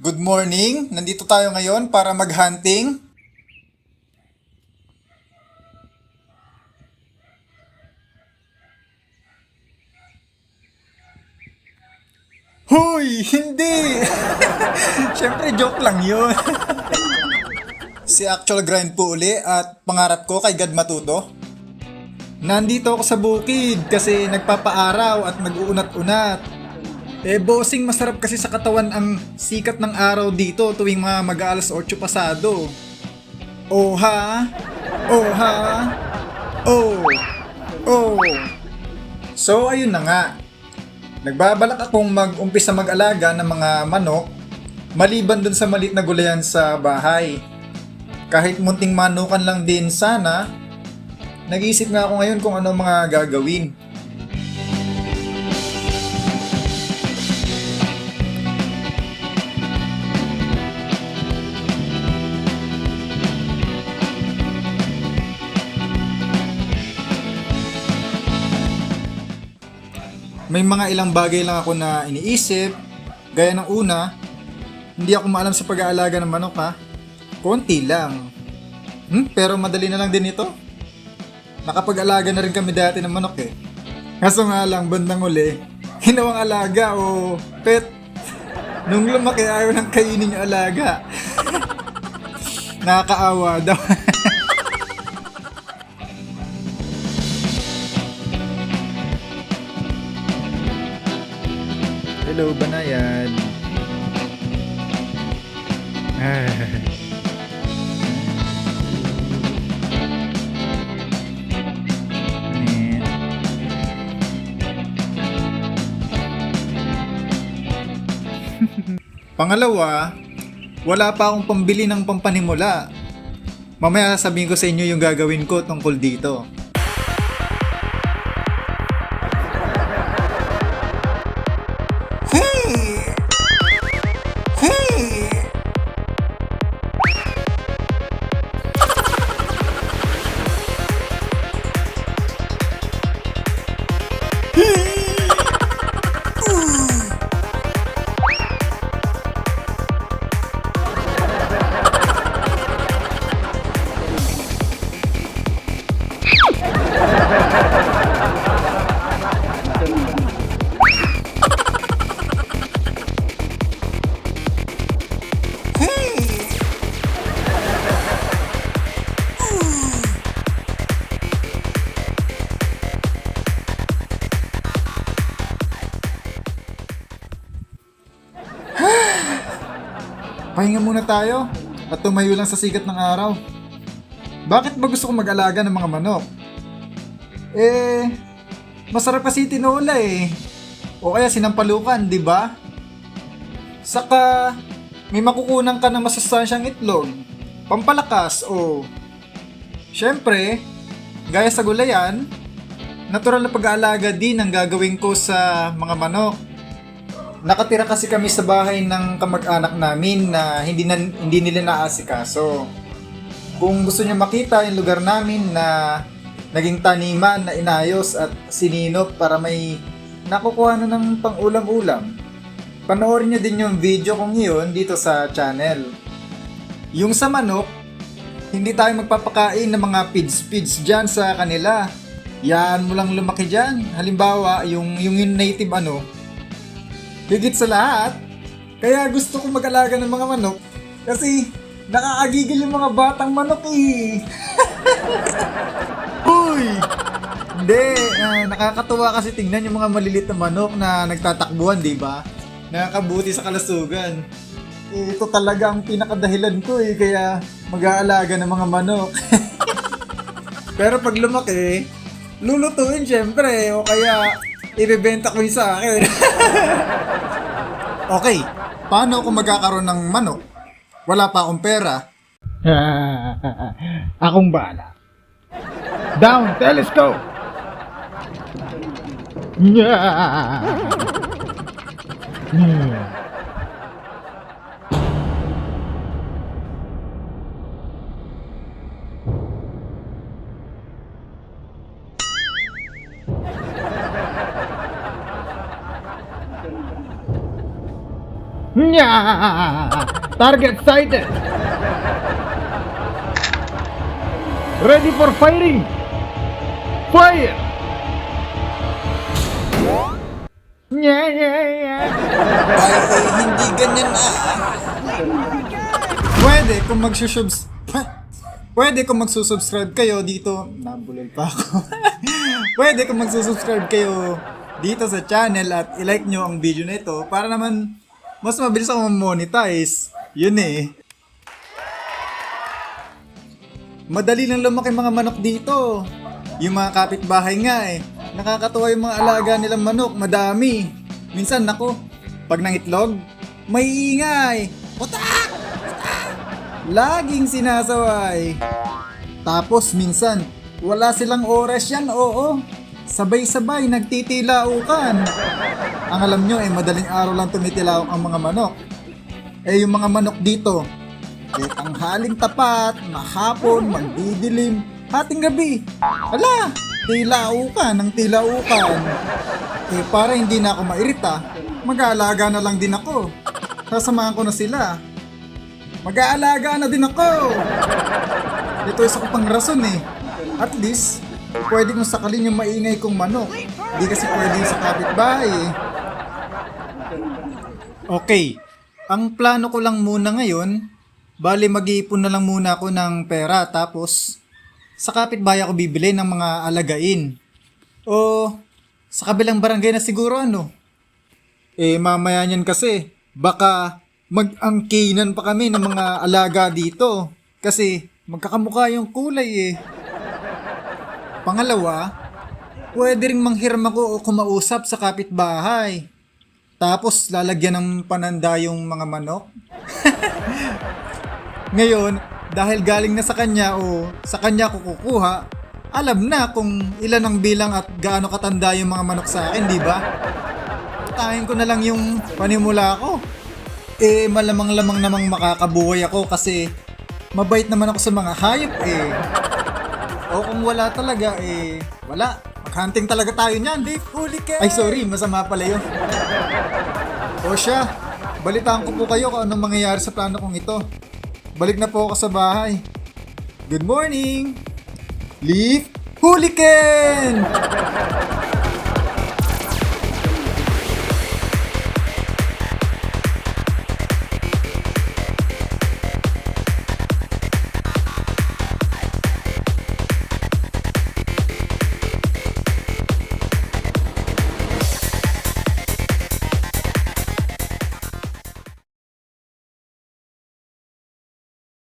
Good morning! Nandito tayo ngayon para mag-hunting. Hoy! Hindi! Siyempre joke lang yun. Si Actual Grind po uli at pangarap ko kay God matuto. Nandito ako sa bukid kasi nagpapaaraw at nag-uunat-unat. Bossing, masarap kasi sa katawan ang sikat ng araw dito tuwing mga mag-aalas 8 pasado. Oh ha? Oh ha? Oh! Oh! So ayun na nga. Nagbabalak akong mag-umpisa mag-alaga ng mga manok maliban dun sa maliit na gulayan sa bahay. Kahit munting manukan lang din sana, nag-iisip nga ako ngayon kung ano mga gagawin. May mga ilang bagay lang ako na iniisip, gaya ng una, hindi ako maalam sa pag-aalaga ng manok ha. Konti lang. Pero madali na lang din ito. Nakapag-alaga na rin kami dati ng manok eh. Kaso nga lang, bandang uli, hinawang alaga o pet. Nung lumaki ayaw ng kainin yung alaga. Nakakaawa daw. Hello, Banayan. Pangalawa, wala pa akong pambili ng pampanimula. Mamaya sabihin ko sa inyo yung gagawin ko tungkol dito. Hey! Hey! Pahinga muna tayo at tumayo lang sa sikat ng araw. Bakit ba gusto kong mag-alaga ng mga manok? Masarap kasi tinola eh. O kaya sinampalukan, di ba? Saka, may makukunan ka ng masustansyang itlog, pampalakas o... Siyempre, gaya sa gulayan, natural na pag-aalaga din ang gagawin ko sa mga manok. Nakatira kasi kami sa bahay ng kamag-anak namin na hindi nila naasikaso. Kung gusto niyo makita yung lugar namin na naging taniman na inayos at sininop para may nakukuha na ng pang-ulam-ulam, panoorin niyo din yung video kong iyon dito sa channel. Yung sa manok, hindi tayo magpapakain ng mga feeds dyan sa kanila. Yan mo lang lumaki dyan. Halimbawa, yung native higit sa lahat, kaya gusto kong mag-alaga ng mga manok kasi nakakagigil yung mga batang manok eh. Uy! Hindi, nakakatuwa kasi tingnan yung mga malilit na manok na nagtatakbuhan, di ba? Nakakabuti sa kalasugan. Ito talaga ang pinakadahilan ko eh, kaya mag-aalaga ng mga manok. Pero pag lumaki, lulutuin syempre o kaya ibebenta ko yung sa akin. Okay, paano ako magkakaroon ng manok? Wala pa akong pera. Akong bala. Down, telescope! Nya! Target sighted! Ready for firing! Fire! Nya! Ay, hindi ganyan Pwede kung Pwede kung magsusubscribe kayo dito. Nabulol pa ako. Pwede kung magsusubscribe kayo dito sa channel at i-like nyo ang video na ito para naman mas mabilis ako monetize. Yun eh. Madali lang lumaki mga manok dito. Yung mga kapitbahay nga eh. Nakakatuwa yung mga alaga nilang manok. Madami. Minsan nako, pag nangitlog, may ingay. Putak! Laging sinasaway. Tapos minsan, wala silang oras yan, oo. Sabay-sabay, nagtitilaukan. Ang alam nyo, madaling araw lang tumitilaok ang mga manok. Yung mga manok dito, tanghaling tapat, mahapon, magdidilim, hating gabi. Ala, tilaukan ng tilaukan. Para hindi na ako mairita, mag-aalaga na lang din ako. Sasamahan ko na sila. Mag-aalaga na din ako! Ito isa ko pang rason eh. At least, pwede kong sakalin yung maingay kong manok. Di kasi pwede sa kapitbahay eh. Okay, ang plano ko lang muna ngayon, bali mag-iipon na lang muna ako ng pera tapos sa kapitbahay ako bibili ng mga alagain. O sa kabilang barangay na siguro ano. Mamaya niyan kasi, baka mag-angkinan pa kami ng mga alaga dito kasi magkakamukha yung kulay eh. Pangalawa, pwede rin manghiram ako o kumausap sa kapitbahay. Tapos lalagyan ng pananda yung mga manok. Ngayon, dahil galing na sa kanya o sa kanya ko kukuha, alam na kung ilan ang bilang at gaano katanda yung mga manok sa akin, di ba? Tahin ko na lang yung panimula ko. Malamang-lamang namang makakabuhay ako kasi mabait naman ako sa mga hayop eh. O kung wala talaga wala. Mag-hunting talaga tayo niyan. Di, huli ka! Ay sorry, masama pala yun. O siya, balitaan ko po kayo kung anong mangyayari sa plano kong ito. Balik na po ako sa bahay. Good morning! Leaf Hooligan!